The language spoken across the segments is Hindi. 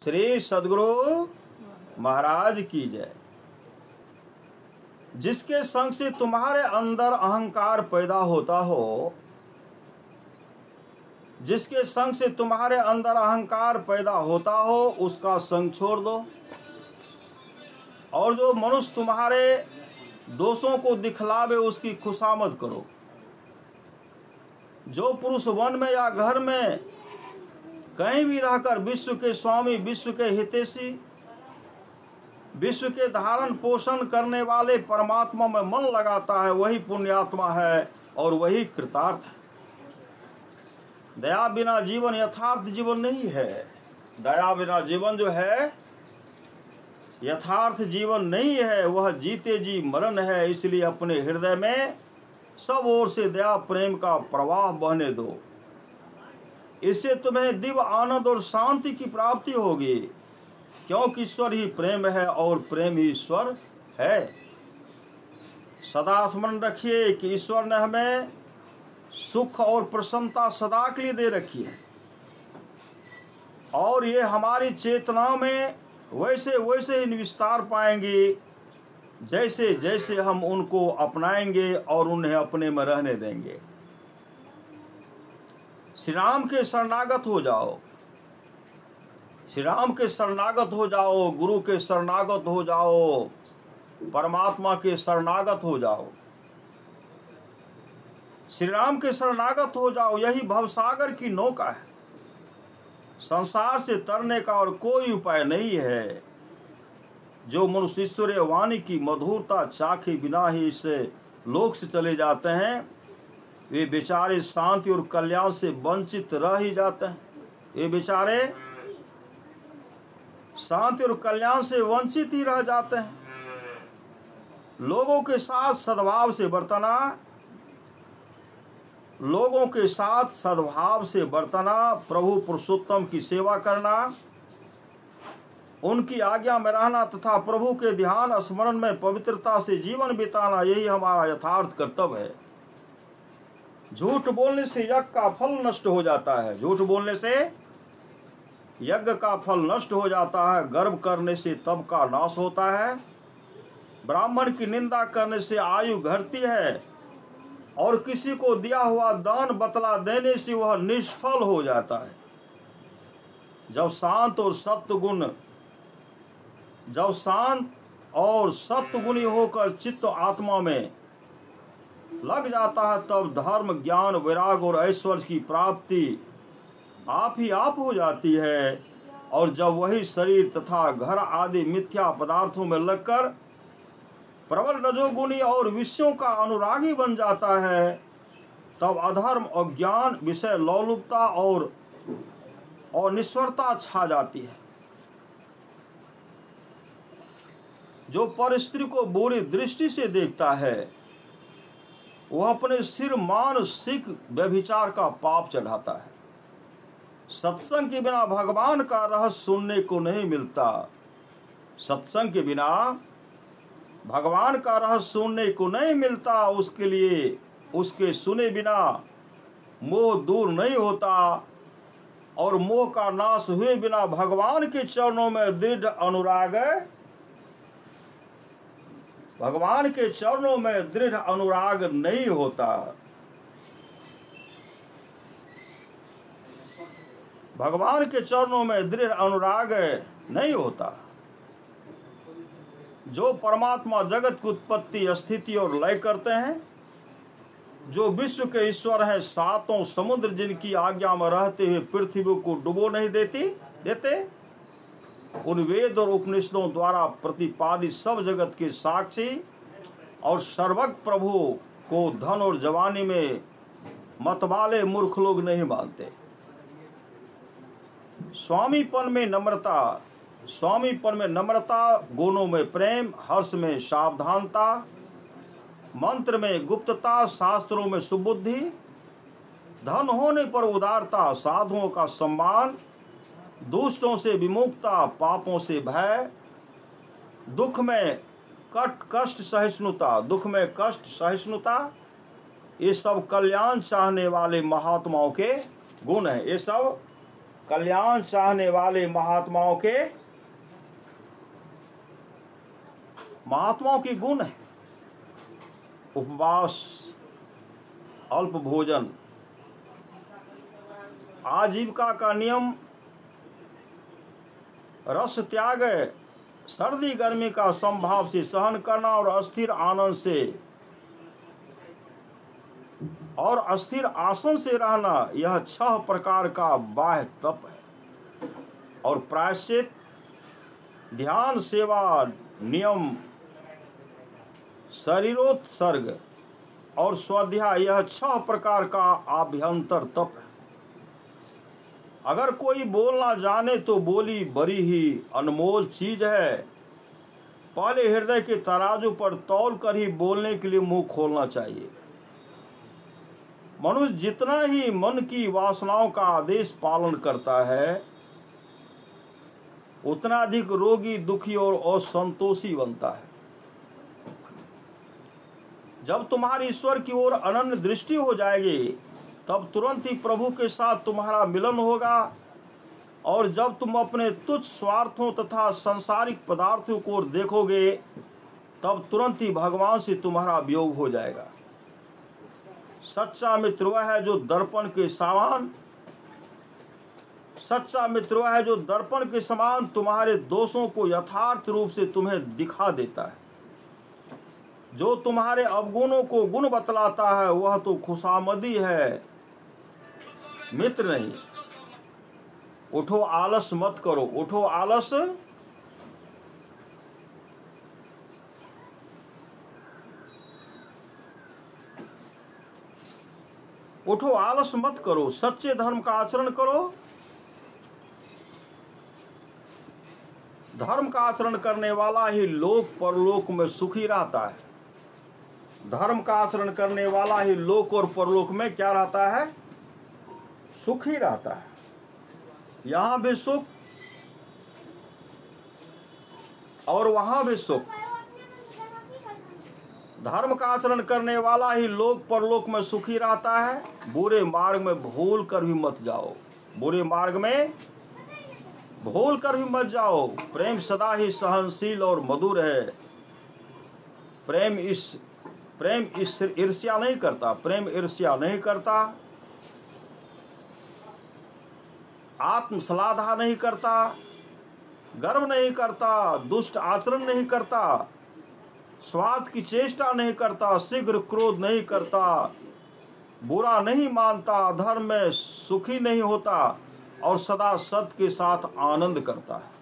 श्री सद्गुरु महाराज की जय। जिसके संग से तुम्हारे अंदर अहंकार पैदा होता हो, जिसके संग से तुम्हारे अंदर अहंकार पैदा होता हो, उसका संग छोड़ दो। और जो मनुष्य तुम्हारे दोषों को दिखलावे, उसकी खुशामद करो। जो पुरुष वन में या घर में कहीं भी रहकर विश्व के स्वामी, विश्व के हितैषी, विश्व के धारण पोषण करने वाले परमात्मा में मन लगाता है, वही पुण्यात्मा है और वही कृतार्थ है। दया बिना जीवन यथार्थ जीवन नहीं है। दया बिना जीवन जो है यथार्थ जीवन नहीं है, वह जीते जी मरण है। इसलिए अपने हृदय में सब ओर से दया प्रेम का प्रवाह बहने दो। इससे तुम्हें दिव्य आनंद और शांति की प्राप्ति होगी, क्योंकि ईश्वर ही प्रेम है और प्रेम ही ईश्वर है। सदा स्मरण रखिए कि ईश्वर ने हमें सुख और प्रसन्नता सदा के लिए दे रखी है, और ये हमारी चेतना में वैसे वैसे ही विस्तार पाएंगे जैसे जैसे हम उनको अपनाएंगे और उन्हें अपने में रहने देंगे। श्री राम के शरणागत हो जाओ, श्री राम के शरणागत हो जाओ, गुरु के शरणागत हो जाओ, परमात्मा के शरणागत हो जाओ। श्री राम के शरणागत हो जाओ, यही भवसागर की नौका है। संसार से तरने का और कोई उपाय नहीं है। जो मनुष्य ईश्वरीय वाणी की मधुरता चाखे बिना ही इस लोक से चले जाते हैं, वे बेचारे शांति और कल्याण से वंचित रह ही जाते हैं। ये बेचारे शांति और कल्याण से वंचित ही रह जाते हैं। लोगों के साथ सद्भाव से बरतना, लोगों के साथ सद्भाव से बरतना, प्रभु पुरुषोत्तम की सेवा करना, उनकी आज्ञा में रहना तथा प्रभु के ध्यान स्मरण में पवित्रता से जीवन बिताना, यही हमारा यथार्थ कर्तव्य है। झूठ बोलने से यज्ञ का फल नष्ट हो जाता है, झूठ बोलने से यज्ञ का फल नष्ट हो जाता है। गर्व करने से तप का नाश होता है। ब्राह्मण की निंदा करने से आयु घटती है, और किसी को दिया हुआ दान बतला देने से वह निष्फल हो जाता है। जब शांत और सत्वगुणी होकर चित्त आत्मा में लग जाता है, तब धर्म, ज्ञान, वैराग और ऐश्वर्य की प्राप्ति आप ही आप हो जाती है। और जब वही शरीर तथा घर आदि मिथ्या पदार्थों में लगकर प्रबल रजोगुणी और विषयों का अनुरागी बन जाता है, तब अधर्म, अज्ञान, विषय लोलुपता और निस्वरता छा जाती है। जो पर स्त्री को बुरी दृष्टि से देखता है, वह अपने सिर मानसिक व्यभिचार का पाप चढ़ाता है। सत्संग के बिना भगवान का रहस्य सुनने को नहीं मिलता। सत्संग के बिना भगवान का रहस्य सुनने को नहीं मिलता। उसके लिए उसके सुने बिना मोह दूर नहीं होता, और मोह का नाश हुए बिना भगवान के चरणों में दृढ़ अनुराग, भगवान के चरणों में दृढ़ अनुराग नहीं होता। भगवान के चरणों में दृढ़ अनुराग नहीं होता। जो परमात्मा जगत की उत्पत्ति, स्थिति और लय करते हैं, जो विश्व के ईश्वर हैं, सातों समुद्र जिनकी आज्ञा में रहते हुए पृथ्वी को डुबो नहीं देते, उन वेद और उपनिषदों द्वारा प्रतिपादित सब जगत के साक्षी और सर्वज्ञ प्रभु को धन और जवानी में मतवाले मूर्ख लोग नहीं मानते। स्वामीपन में नम्रता, गुणों में प्रेम, हर्ष में सावधानता, मंत्र में गुप्तता, शास्त्रों में सुबुद्धि, धन होने पर उदारता, साधुओं का सम्मान, दुष्टों से विमुक्ता, पापों से भय, दुख में कष्ट सहिष्णुता, ये सब कल्याण चाहने वाले महात्माओं के गुण हैं। ये सब कल्याण चाहने वाले महात्माओं की गुण है। उपवास, अल्प भोजन, आजीविका का नियम, रस त्याग, सर्दी गर्मी का समभाव से सहन करना और अस्थिर आसन से रहना, यह 6 प्रकार का बाह्य तप है। और प्रायश्चित, ध्यान, सेवा, नियम, शरीरोत्सर्ग और स्वाध्याय, यह 6 प्रकार का आभ्यंतर तप है। अगर कोई बोलना जाने तो बोली बड़ी ही अनमोल चीज है। पहले हृदय के तराजू पर तौल कर ही बोलने के लिए मुंह खोलना चाहिए। मनुष्य जितना ही मन की वासनाओं का आदेश पालन करता है, उतना अधिक रोगी, दुखी और असंतोषी बनता है। जब तुम्हारी ईश्वर की ओर अनन्य दृष्टि हो जाएगी, तब तुरंत ही प्रभु के साथ तुम्हारा मिलन होगा। और जब तुम अपने तुच्छ स्वार्थों तथा सांसारिक पदार्थों को देखोगे, तब तुरंत ही भगवान से तुम्हारा वियोग हो जाएगा। सच्चा मित्र वह है जो दर्पण के समान तुम्हारे दोषों को यथार्थ रूप से तुम्हें दिखा देता है। जो तुम्हारे अवगुणों को गुण बतलाता है, वह तो खुशामदी है, मित्र नहीं। उठो, आलस मत करो। उठो, आलस मत करो। सच्चे धर्म का आचरण करो। धर्म का आचरण करने वाला ही लोक परलोक में सुखी रहता है। धर्म का आचरण करने वाला ही लोक और परलोक में क्या रहता है? सुखी रहता है। यहां भी सुख और वहां भी सुख। धर्म का आचरण करने वाला ही लोक परलोक में सुखी रहता है। बुरे मार्ग में भूल कर भी मत जाओ। बुरे मार्ग में भूल कर भी मत जाओ। प्रेम सदा ही सहनशील और मधुर है। प्रेम ईर्ष्या नहीं करता। प्रेम ईर्ष्या नहीं करता, आत्मश्लाघा नहीं करता, गर्व नहीं करता, दुष्ट आचरण नहीं करता, स्वार्थ की चेष्टा नहीं करता, शीघ्र क्रोध नहीं करता, बुरा नहीं मानता, धर्म में सुखी नहीं होता और सदा सत्य के साथ आनंद करता है।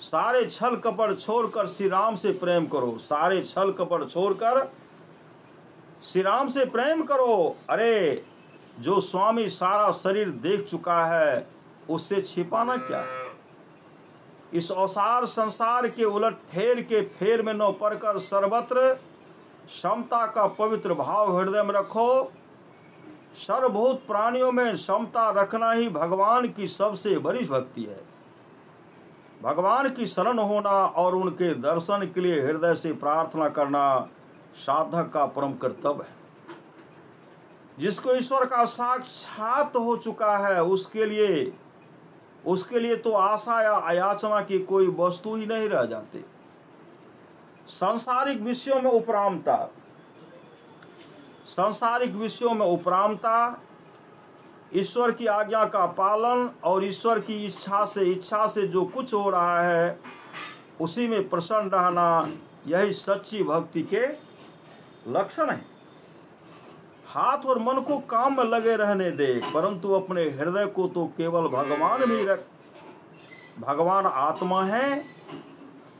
सारे छल कपट छोड़कर श्री राम से प्रेम करो। सारे छल कपट छोड़कर श्री राम से प्रेम करो। अरे, जो स्वामी सारा शरीर देख चुका है, उससे छिपाना क्या है? इस औसार संसार के उलट फेर में न पड़कर सर्वत्र समता का पवित्र भाव हृदय में रखो। सर्वभूत प्राणियों में समता रखना ही भगवान की सबसे बड़ी भक्ति है। भगवान की शरण होना और उनके दर्शन के लिए हृदय से प्रार्थना करना साधक का परम कर्तव्य है। जिसको ईश्वर का साक्षात हो चुका है, उसके लिए तो आशा या याचना की कोई वस्तु ही नहीं रह जाती। सांसारिक विषयों में उपरामता, ईश्वर की आज्ञा का पालन और ईश्वर की इच्छा से जो कुछ हो रहा है उसी में प्रसन्न रहना, यही सच्ची भक्ति के लक्षण है। हाथ और मन को काम में लगे रहने दे, परंतु अपने हृदय को तो केवल भगवान में रख। भगवान आत्मा है।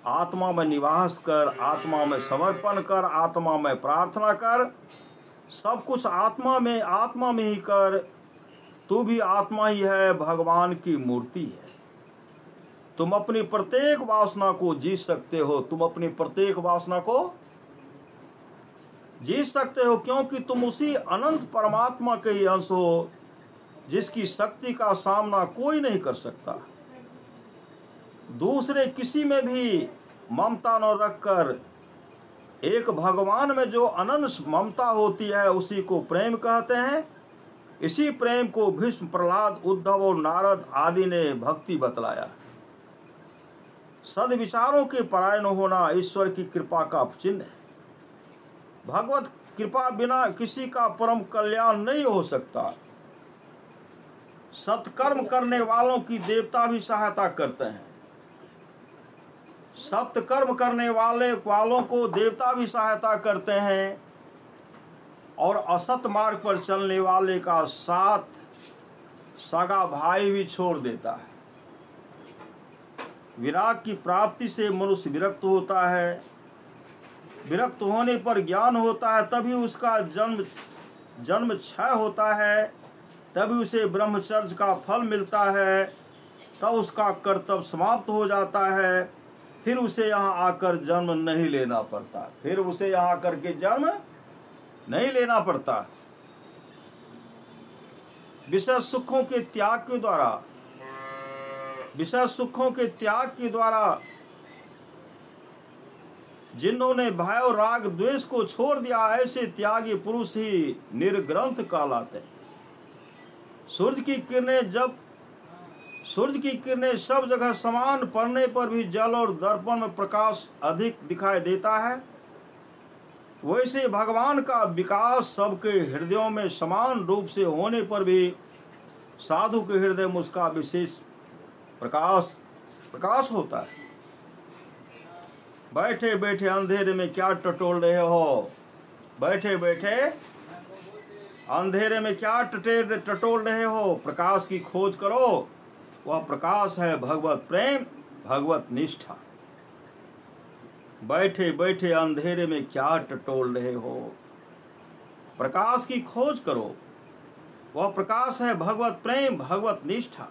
आत्मा में निवास कर, आत्मा में समर्पण कर, आत्मा में प्रार्थना कर। सब कुछ आत्मा में ही कर। तू भी आत्मा ही है, भगवान की मूर्ति है। तुम अपनी प्रत्येक वासना को जीत सकते हो। जीत सकते हो क्योंकि तुम उसी अनंत परमात्मा के ही अंश हो, जिसकी शक्ति का सामना कोई नहीं कर सकता। दूसरे किसी में भी ममता न रखकर एक भगवान में जो अनंत ममता होती है, उसी को प्रेम कहते हैं। इसी प्रेम को भीष्म, प्रहलाद, उद्धव और नारद आदि ने भक्ति बतलाया। सद्विचारों के परायण होना ईश्वर की कृपा का चिन्ह है। भगवत कृपा बिना किसी का परम कल्याण नहीं हो सकता। सत्कर्म करने वालों की देवता भी सहायता करते हैं। सत्कर्म करने वालों को देवता भी सहायता करते हैं और असत मार्ग पर चलने वाले का साथ सगा भाई भी छोड़ देता है। विराग की प्राप्ति से मनुष्य विरक्त होता है। विरक्त होने पर ज्ञान होता है, तभी उसका जन्म क्षय होता है, तभी उसे ब्रह्मचर्य का फल मिलता है, तब उसका कर्तव्य समाप्त हो जाता है। फिर उसे यहाँ आकर जन्म नहीं लेना पड़ता। फिर उसे यहाँ आकर के जन्म नहीं लेना पड़ता। विषय सुखों के त्याग के द्वारा, विषय सुखों के त्याग के द्वारा जिन्होंने भय और राग द्वेष को छोड़ दिया, ऐसे त्यागी पुरुष ही निर्ग्रंथ कहलाते हैं। सूर्य की किरणें सब जगह समान पड़ने पर भी जल और दर्पण में प्रकाश अधिक दिखाई देता है, वैसे भगवान का विकास सबके हृदयों में समान रूप से होने पर भी साधु के हृदय में उसका विशेष प्रकाश होता है। बैठे बैठे अंधेरे में क्या टटोल रहे हो? बैठे बैठे अंधेरे में क्या टटोल रहे हो? प्रकाश की खोज करो। वह प्रकाश है भगवत प्रेम, भगवत निष्ठा। बैठे बैठे अंधेरे में क्या टटोल रहे हो? प्रकाश की खोज करो। वह प्रकाश है भगवत प्रेम, भगवत निष्ठा।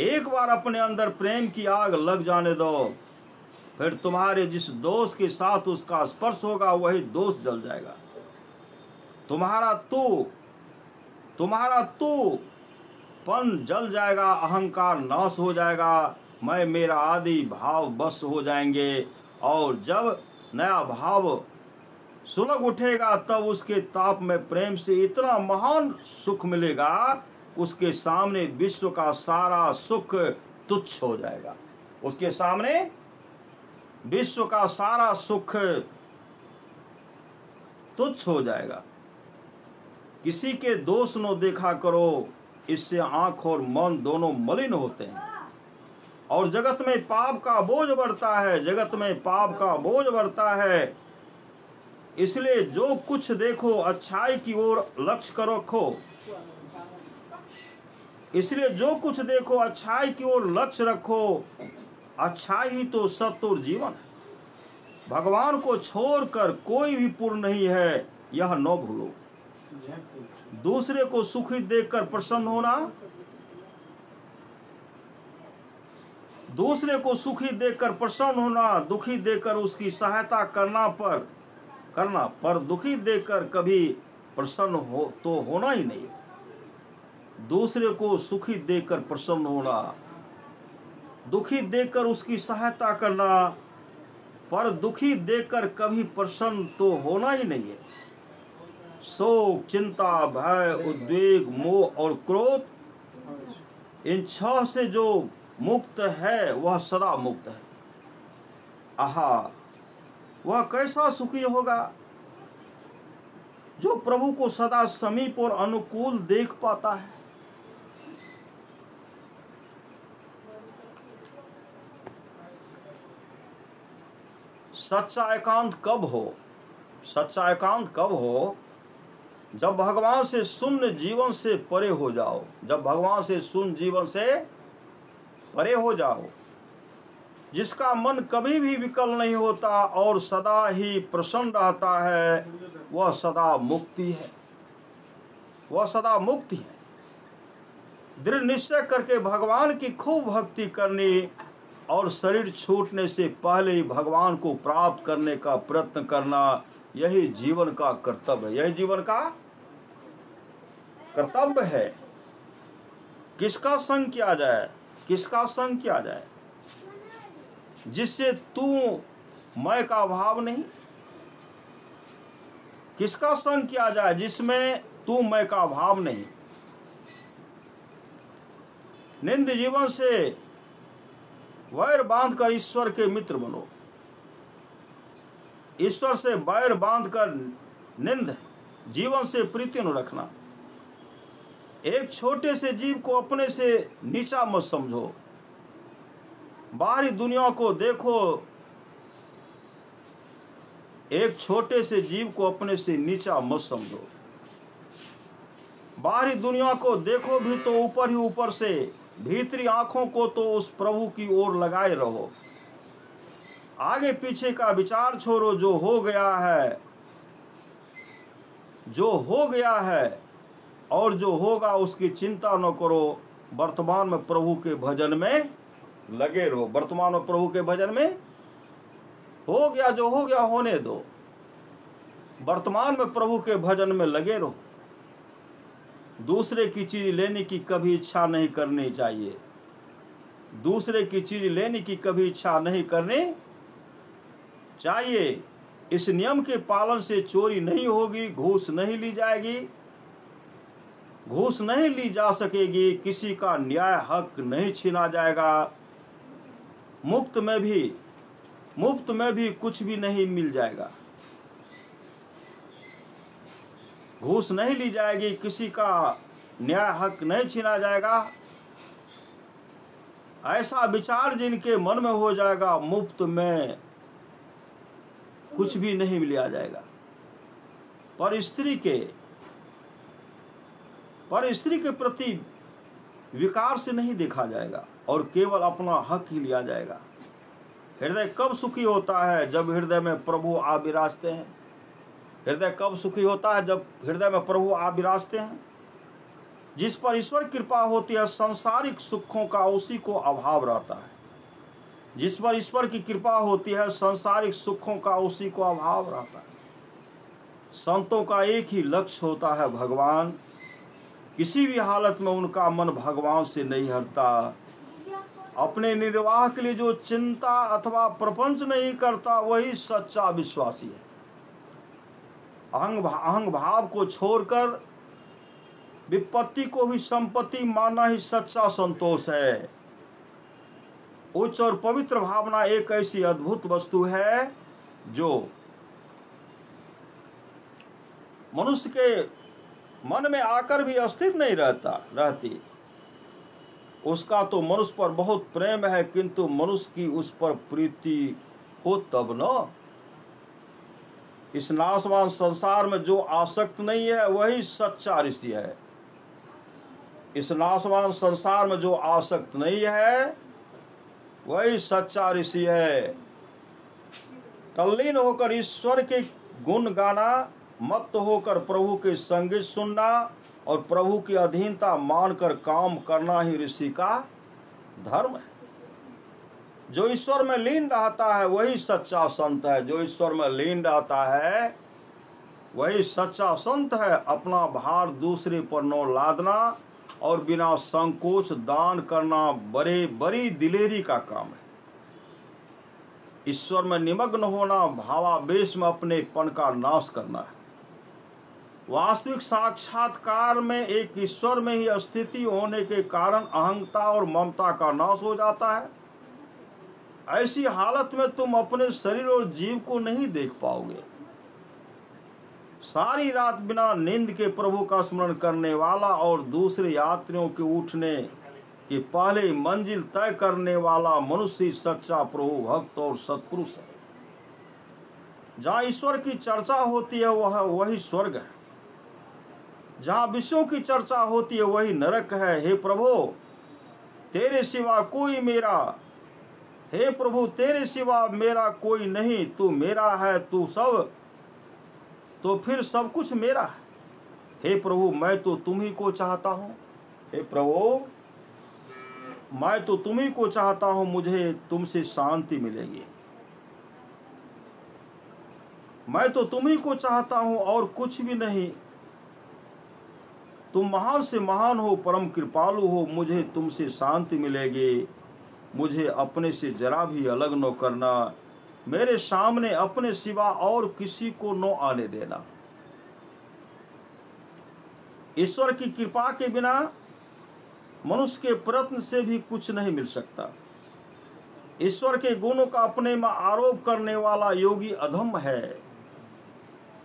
एक बार अपने अंदर प्रेम की आग लग जाने दो, फिर तुम्हारे जिस दोस्त के साथ उसका स्पर्श होगा वही दोस्त जल जाएगा। तुम्हारा तू पन जल जाएगा, अहंकार नाश हो जाएगा, मैं मेरा आदि भाव बस हो जाएंगे। और जब नया भाव सुलग उठेगा तब उसके ताप में प्रेम से इतना महान सुख मिलेगा, उसके सामने विश्व का सारा सुख तुच्छ हो जाएगा। उसके सामने विश्व का सारा सुख तुच्छ हो जाएगा। किसी के दोष न देखा करो, इससे आंख और मन दोनों मलिन होते हैं और जगत में पाप का बोझ बढ़ता है। जगत में पाप का बोझ बढ़ता है। इसलिए जो कुछ देखो अच्छाई की ओर लक्ष्य रखो। इसलिए जो कुछ देखो अच्छाई की ओर लक्ष्य रखो। अच्छाई ही तो सत्य और जीवन है। भगवान को छोड़कर कोई भी पूर्ण नहीं है, यह न भूलो। दूसरे को सुखी देखकर प्रसन्न होना, दूसरे को सुखी देखकर प्रसन्न होना, दुखी देखकर उसकी सहायता करना पर दुखी देखकर कभी प्रसन्न हो तो होना ही नहीं। दूसरे को सुखी देखकर प्रसन्न होना, दुखी देखकर उसकी सहायता करना, पर दुखी देखकर कभी प्रसन्न तो होना ही नहीं है। शोक, चिंता, भय, उद्वेग, मोह और क्रोध, इन 6 से जो मुक्त है वह सदा मुक्त है। आहा, वह कैसा सुखी होगा जो प्रभु को सदा समीप और अनुकूल देख पाता है। सच्चा एकांत कब हो? सच्चा एकांत कब हो? जब भगवान से शून्य जीवन से परे हो जाओ। जब भगवान से शून्य जीवन से परे हो जाओ, जिसका मन कभी भी विकल नहीं होता और सदा ही प्रसन्न रहता है, वह सदा मुक्ति है। वह सदा मुक्ति है। दृढ़ निश्चय करके भगवान की खूब भक्ति करनी और शरीर छूटने से पहले ही भगवान को प्राप्त करने का प्रयत्न करना, यही जीवन का कर्तव्य है। यही जीवन का कर्तव्य है। किसका संग किया जाए? किसका संग किया जाए? जिससे तू मैं का भाव नहीं। किसका संग किया जाए? जिसमें तू मैं का भाव नहीं। निंद जीवन से वैर बांधकर ईश्वर के मित्र बनो। ईश्वर से वैर बांधकर निंद जीवन से प्रीति न रखना। एक छोटे से जीव को अपने से नीचा मत समझो। बाहरी दुनिया को देखो, एक छोटे से जीव को अपने से नीचा मत समझो। बाहरी दुनिया को देखो भी तो ऊपर ही ऊपर से, भीतरी आंखों को तो उस प्रभु की ओर लगाए रहो। आगे पीछे का विचार छोड़ो। जो हो गया है, जो हो गया है और जो होगा उसकी चिंता न करो। वर्तमान में प्रभु के भजन में लगे रहो। वर्तमान में प्रभु के भजन में हो गया, जो हो गया होने दो। वर्तमान में प्रभु के भजन में लगे रहो। दूसरे की चीज लेने की कभी इच्छा नहीं करनी चाहिए। दूसरे की चीज लेने की कभी इच्छा नहीं करनी चाहिए। इस नियम के पालन से चोरी नहीं होगी, घूस नहीं ली जाएगी, घूस नहीं ली जा सकेगी, किसी का न्याय हक नहीं छीना जाएगा, मुफ्त में भी कुछ भी नहीं मिल जाएगा। घूस नहीं ली जाएगी, किसी का न्याय हक नहीं छीना जाएगा। ऐसा विचार जिनके मन में हो जाएगा, मुफ्त में कुछ भी नहीं लिया जाएगा। पर स्त्री के प्रति विकार से नहीं देखा जाएगा और केवल अपना हक ही लिया जाएगा। हृदय कब सुखी होता है? जब हृदय में प्रभु आ विराजते हैं। हृदय कब सुखी होता है? जब हृदय में प्रभु आ विराजते हैं। जिस पर ईश्वर कृपा होती है, सांसारिक सुखों का उसी को अभाव रहता है। जिस पर ईश्वर की कृपा होती है, सांसारिक सुखों का उसी को अभाव रहता है। संतों का एक ही लक्ष्य होता है, भगवान। किसी भी हालत में उनका मन भगवान से नहीं हटता। अपने निर्वाह के लिए जो चिंता अथवा प्रपंच नहीं करता, वही सच्चा विश्वासी है। अहंग भाव को छोड़कर विपत्ति को ही संपत्ति मानना ही सच्चा संतोष है। उच्च और पवित्र भावना एक ऐसी अद्भुत वस्तु है जो मनुष्य के मन में आकर भी अस्थिर नहीं रहती। उसका तो मनुष्य पर बहुत प्रेम है, किंतु मनुष्य की उस पर प्रीति हो तब न। इस नाशवान संसार में जो आसक्त नहीं है, वही सच्चा ऋषि है। इस नाशवान संसार में जो आसक्त नहीं है, वही सच्चा ऋषि है। तल्लीन होकर ईश्वर के गुण गाना, मत्त होकर प्रभु के संगीत सुनना और प्रभु की अधीनता मानकर काम करना ही ऋषि का धर्म है। जो ईश्वर में लीन रहता है, वही सच्चा संत है। जो ईश्वर में लीन रहता है, वही सच्चा संत है। अपना भार दूसरे पर न लादना और बिना संकोच दान करना बड़ी दिलेरी का काम है। ईश्वर में निमग्न होना भावावेश में अपनेपन का नाश करना है। वास्तविक साक्षात्कार में एक ईश्वर में ही स्थिति होने के कारण अहंता और ममता का नाश हो जाता है। ऐसी हालत में तुम अपने शरीर और जीव को नहीं देख पाओगे। सारी रात बिना नींद के प्रभु का स्मरण करने वाला और दूसरे यात्रियों के उठने के पहले मंजिल तय करने वाला मनुष्य सच्चा प्रभु भक्त और सत्पुरुष है। जहाँ ईश्वर की चर्चा होती है, वही स्वर्ग है। जहाँ विषयों की चर्चा होती है, वही नरक है। हे प्रभु, तेरे सिवा कोई मेरा, हे प्रभु तेरे सिवा मेरा कोई नहीं। तू मेरा है, तू सब, तो फिर सब कुछ मेरा है। हे प्रभु, मैं तो तुम ही को चाहता हूँ। हे प्रभु, मैं तो तुम ही को चाहता हूँ। मुझे तुमसे शांति मिलेगी। मैं तो तुम ही को चाहता हूँ और कुछ भी नहीं। तुम महान से महान हो, परम कृपालु हो। मुझे तुमसे शांति मिलेगी। मुझे अपने से जरा भी अलग न करना। मेरे सामने अपने सिवा और किसी को न आने देना। ईश्वर की कृपा के बिना मनुष्य के प्रयत्न से भी कुछ नहीं मिल सकता। ईश्वर के गुणों का अपने में आरोप करने वाला योगी अधम है।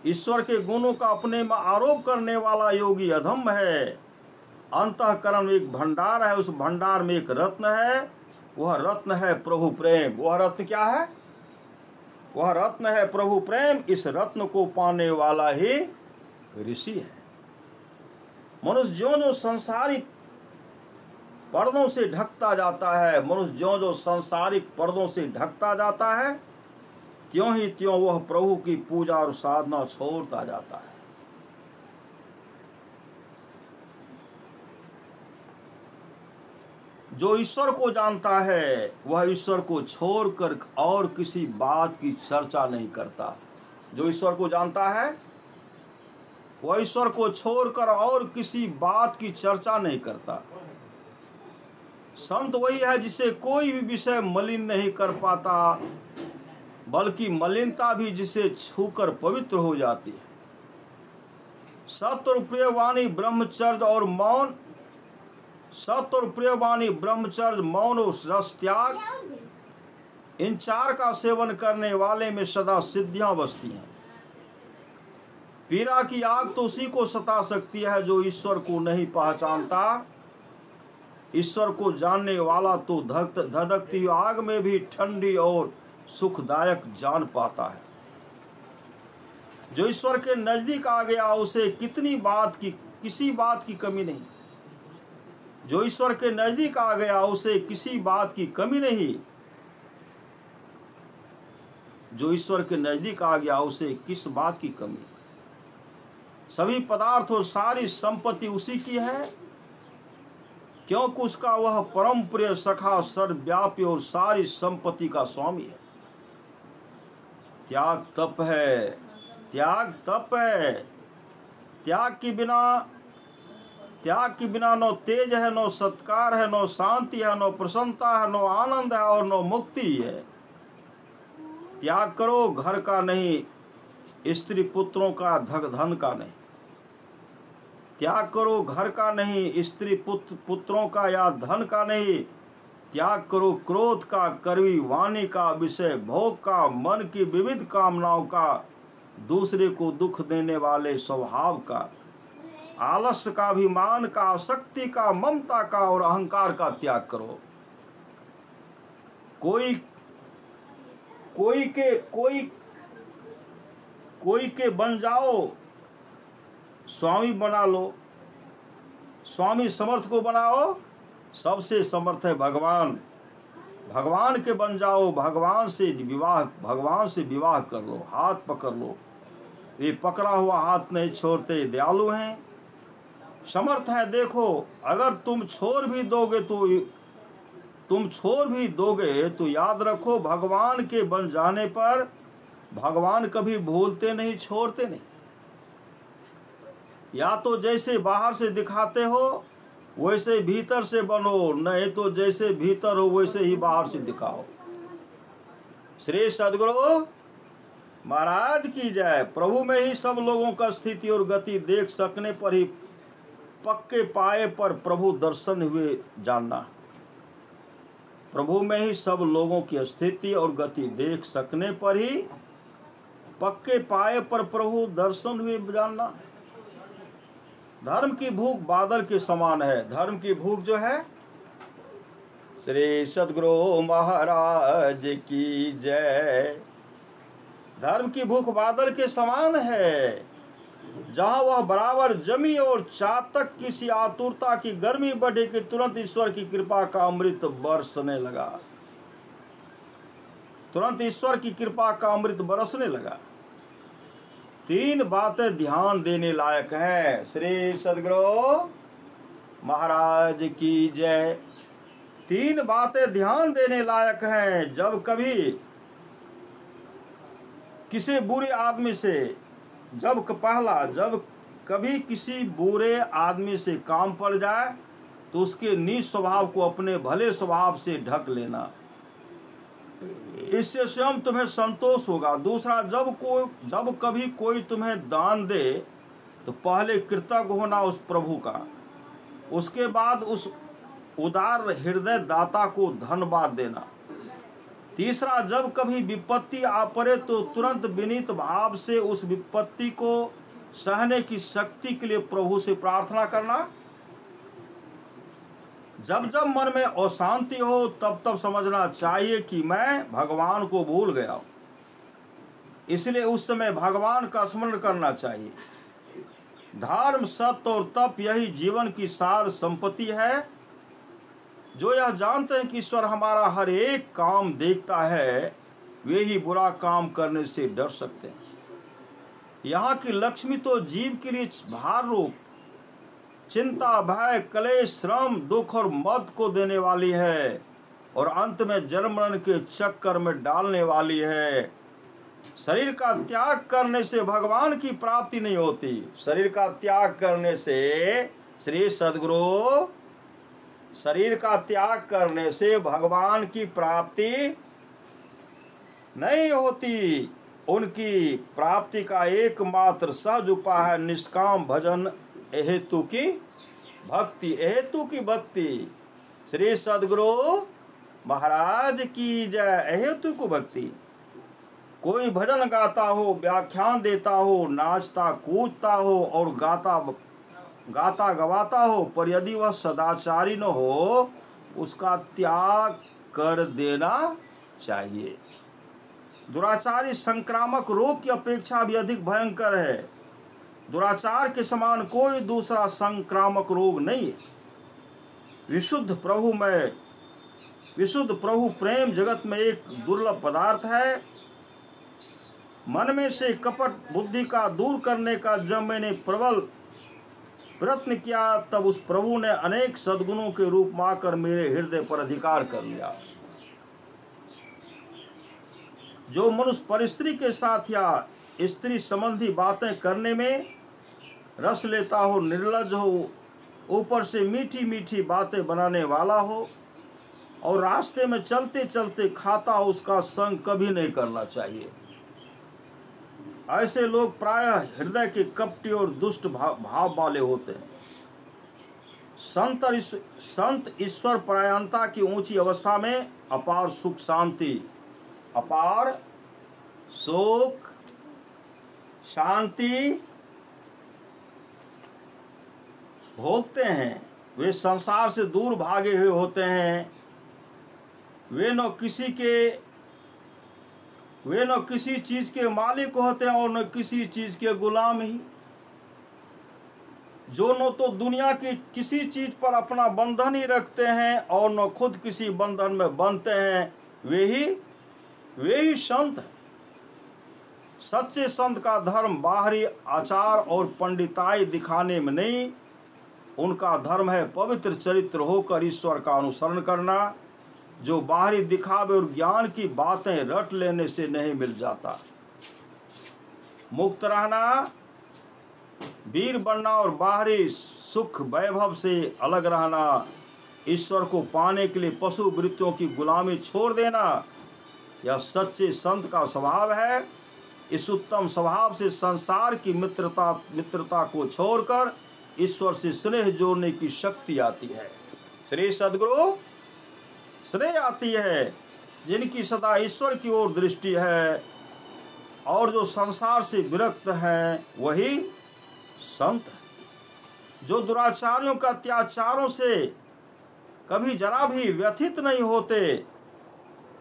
ईश्वर के गुणों का अपने में आरोप करने वाला योगी अधम है। अंतःकरण में एक भंडार है, उस भंडार में एक रत्न है, वह रत्न है प्रभु प्रेम। वह रत्न क्या है? वह रत्न है प्रभु प्रेम। इस रत्न को पाने वाला ही ऋषि है। मनुष्य ज्यों-ज्यों संसारिक पर्दों से ढकता जाता है, मनुष्य ज्यों-ज्यों सांसारिक पर्दों से ढकता जाता है, त्यों ही त्यों वह प्रभु की पूजा और साधना छोड़ता जाता है। जो ईश्वर को जानता है वह ईश्वर को छोड़कर और किसी बात की चर्चा नहीं करता। जो ईश्वर को जानता है वह ईश्वर को छोड़कर और किसी बात की चर्चा नहीं करता। संत वही है जिसे कोई भी विषय मलिन नहीं कर पाता, बल्कि मलिनता भी जिसे छूकर पवित्र हो जाती है। सत्य और प्रियवाणी ब्रह्मचर्य और मौन, सत्य और प्रियवाणी ब्रह्मचर्य मौन और रस त्याग, इन चार का सेवन करने वाले में सदा सिद्धियां बसती हैं। पीड़ा की आग तो उसी को सता सकती है जो ईश्वर को नहीं पहचानता। ईश्वर को जानने वाला तो धधकती आग में भी ठंडी और सुखदायक जान पाता है। जो ईश्वर के नजदीक आ गया उसे किसी बात की कमी नहीं। जो ईश्वर के नजदीक आ गया उसे किसी बात की कमी नहीं। जो ईश्वर के नजदीक आ गया उसे किस बात की कमी? सभी पदार्थ और सारी संपत्ति उसी की है, क्योंकि उसका वह परम प्रिय सखा सर्वव्यापी और सारी संपत्ति का स्वामी है। त्याग तप है, त्याग तप है। त्याग के बिना नो तेज है, नो सत्कार है, नो शांति है, नो प्रसन्नता है, नो आनंद है और नो मुक्ति है। त्याग करो घर का नहीं, स्त्री पुत्रों का, धन का नहीं। त्याग करो घर का नहीं, स्त्री पुत्रों का या धन का नहीं। त्याग करो क्रोध का, कड़वी वाणी का, विषय भोग का, मन की विविध कामनाओं का, दूसरे को दुख देने वाले स्वभाव का, आलस्य का, अभिमान का, आसक्ति का, ममता का और अहंकार का त्याग करो। कोई के बन जाओ, स्वामी बना लो। स्वामी समर्थ को बनाओ, सबसे समर्थ है भगवान। भगवान के बन जाओ, भगवान से विवाह कर लो, हाथ पकड़ लो। ये पकड़ा हुआ हाथ नहीं छोड़ते, दयालु हैं, समर्थ है। देखो अगर तुम छोड़ भी दोगे तो याद रखो भगवान के बन जाने पर भगवान कभी भूलते नहीं, छोड़ते नहीं। या तो जैसे बाहर से दिखाते हो वैसे भीतर से बनो, नहीं तो जैसे भीतर हो वैसे ही बाहर से दिखाओ। श्री सद्गुरु महाराज की जय। प्रभु में ही सब लोगों का स्थिति और गति देख सकने पर ही पक्के पाए पर प्रभु दर्शन हुए जानना। प्रभु में ही सब लोगों की स्थिति और गति देख सकने पर ही पक्के पाए पर प्रभु दर्शन हुए जानना। धर्म की भूख बादल के समान है। धर्म की भूख जो है, श्री सद्गुरु महाराज की जय। धर्म की भूख बादल के समान है, जहां वह बराबर जमी और चातक किसी आतुरता की गर्मी बढ़े कि तुरंत ईश्वर की कृपा का अमृत बरसने लगा। तुरंत ईश्वर की कृपा का अमृत बरसने लगा। 3 बातें ध्यान देने लायक हैं। श्री सद्गुरु महाराज की जय। 3 बातें ध्यान देने लायक हैं। जब कभी किसी बुरे आदमी से काम पड़ जाए तो उसके नीच स्वभाव को अपने भले स्वभाव से ढक लेना, इससे स्वयं तुम्हें संतोष होगा। दूसरा, जब कभी कोई तुम्हें दान दे तो पहले कृतज्ञ होना उस प्रभु का, उसके बाद उस उदार हृदय दाता को धन्यवाद देना। तीसरा, जब कभी विपत्ति आ पड़े तो तुरंत विनीत भाव से उस विपत्ति को सहने की शक्ति के लिए प्रभु से प्रार्थना करना। जब जब मन में अशांति हो तब तब समझना चाहिए कि मैं भगवान को भूल गया हूं, इसलिए उस समय भगवान का स्मरण करना चाहिए। धर्म, सत्य और तप यही जीवन की सार संपत्ति है। जो यह जानते हैं कि ईश्वर हमारा हर एक काम देखता है, वे ही बुरा काम करने से डर सकते हैं। यहाँ की लक्ष्मी तो जीव के लिए भार रूप चिंता, भय, क्लेश, श्रम, दुख और मद को देने वाली है और अंत में जन्म मरण के चक्कर में डालने वाली है। शरीर का त्याग करने से भगवान की प्राप्ति नहीं होती। शरीर का त्याग करने से, श्री सद्गुरु, शरीर का त्याग करने से भगवान की प्राप्ति नहीं होती। उनकी प्राप्ति का एकमात्र सहज उपाय है निष्काम भजन, हेतु की भक्ति, हेतु की भक्ति। श्री सद्गुरु महाराज की जय। हेतु को भक्ति। कोई भजन गाता हो, व्याख्यान देता हो, नाचता कूदता हो और गाता गवाता हो, पर यदि वह सदाचारी न हो, उसका त्याग कर देना चाहिए। दुराचारी संक्रामक रोग की अपेक्षा भी अधिक भयंकर है। दुराचार के समान कोई दूसरा संक्रामक रोग नहीं है। विशुद्ध प्रभु प्रेम जगत में एक दुर्लभ पदार्थ है। मन में से कपट बुद्धि का दूर करने का जब मैंने प्रबल प्रयत्न किया, तब उस प्रभु ने अनेक सद्गुणों के रूप में आकर मेरे हृदय पर अधिकार कर लिया। जो मनुष्य परिस्त्री के साथ या स्त्री संबंधी बातें करने में रस लेता हो, निर्लज हो, ऊपर से मीठी मीठी बातें बनाने वाला हो और रास्ते में चलते चलते खाता हो, उसका संग कभी नहीं करना चाहिए। ऐसे लोग प्रायः हृदय के कपटी और दुष्ट भाव वाले होते हैं। संत ईश्वर परायणता की ऊंची अवस्था में अपार सुख शांति भोगते हैं। वे संसार से दूर भागे हुए होते हैं। वे न किसी चीज के मालिक होते हैं और न किसी चीज के गुलाम ही। जो न तो दुनिया की किसी चीज पर अपना बंधन ही रखते हैं और न खुद किसी बंधन में बंधते हैं, वे ही संत हैं। सच्चे संत का धर्म बाहरी आचार और पंडिताई दिखाने में नहीं, उनका धर्म है पवित्र चरित्र होकर ईश्वर का अनुसरण करना, जो बाहरी दिखावे और ज्ञान की बातें रट लेने से नहीं मिल जाता। मुक्त रहना, वीर बनना और बाहरी सुख वैभव से अलग रहना, ईश्वर को पाने के लिए पशु वृत्तियों की गुलामी छोड़ देना, यह सच्चे संत का स्वभाव है। इस उत्तम स्वभाव से संसार की मित्रता को छोड़कर ईश्वर से स्नेह जोड़ने की शक्ति आती है। श्री सद्गुरु, स्नेह आती है जिनकी सदा ईश्वर की ओर दृष्टि है और जो संसार से विरक्त हैं, वही संत है। जो दुराचारियों का अत्याचारों से कभी जरा भी व्यथित नहीं होते,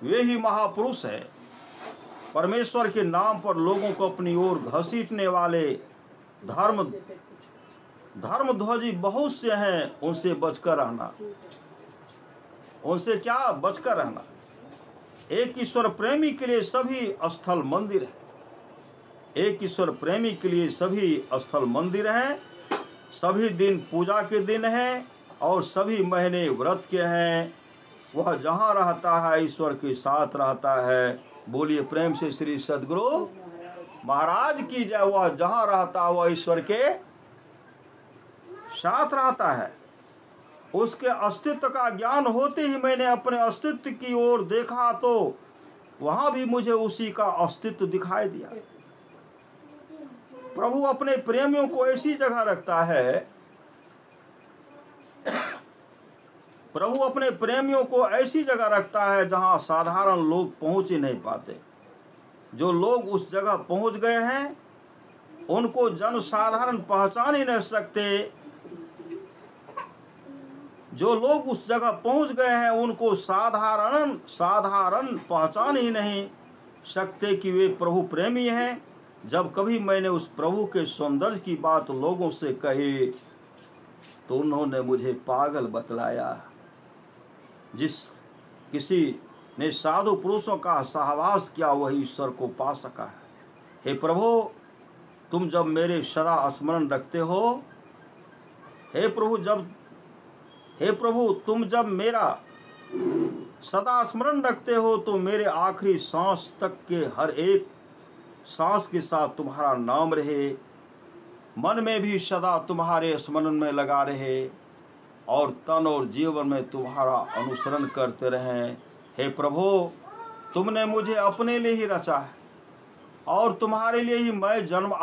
वे ही महापुरुष है। परमेश्वर के नाम पर लोगों को अपनी ओर घसीटने वाले धर्मध्वजी बहुत से हैं, उनसे बचकर रहना। उनसे क्या बचकर रहना। एक ईश्वर प्रेमी के लिए सभी स्थल मंदिर है। एक ईश्वर प्रेमी के लिए सभी स्थल मंदिर हैं। सभी दिन पूजा के दिन हैं और सभी महीने व्रत के हैं। वह जहाँ रहता है ईश्वर के साथ रहता है। बोलिए प्रेम से श्री सद्गुरु महाराज की जय। वह जहाँ रहता है वह ईश्वर के साथ रहता है। उसके अस्तित्व का ज्ञान होते ही मैंने अपने अस्तित्व की ओर देखा तो वहां भी मुझे उसी का अस्तित्व दिखाई दिया। प्रभु अपने प्रेमियों को ऐसी जगह रखता है, प्रभु अपने प्रेमियों को ऐसी जगह रखता है जहां साधारण लोग पहुंच ही नहीं पाते। जो लोग उस जगह पहुंच गए हैं उनको जनसाधारण पहचान ही नहीं सकते। जो लोग उस जगह पहुंच गए हैं उनको साधारण पहचान ही नहीं सकते कि वे प्रभु प्रेमी हैं। जब कभी मैंने उस प्रभु के सौंदर्य की बात लोगों से कही तो उन्होंने मुझे पागल बतलाया। जिस किसी ने साधु पुरुषों का सहवास किया वही ईश्वर को पा सका है। हे प्रभु, तुम जब मेरे सदा स्मरण रखते हो, हे प्रभु तुम जब मेरा सदा स्मरण रखते हो तो मेरे आखिरी सांस तक के हर एक सांस के साथ तुम्हारा नाम रहे, मन में भी सदा तुम्हारे स्मरण में लगा रहे और तन और जीवन में तुम्हारा अनुसरण करते रहें। हे प्रभु, तुमने मुझे अपने लिए ही रचा है और तुम्हारे लिए ही मैं जन्म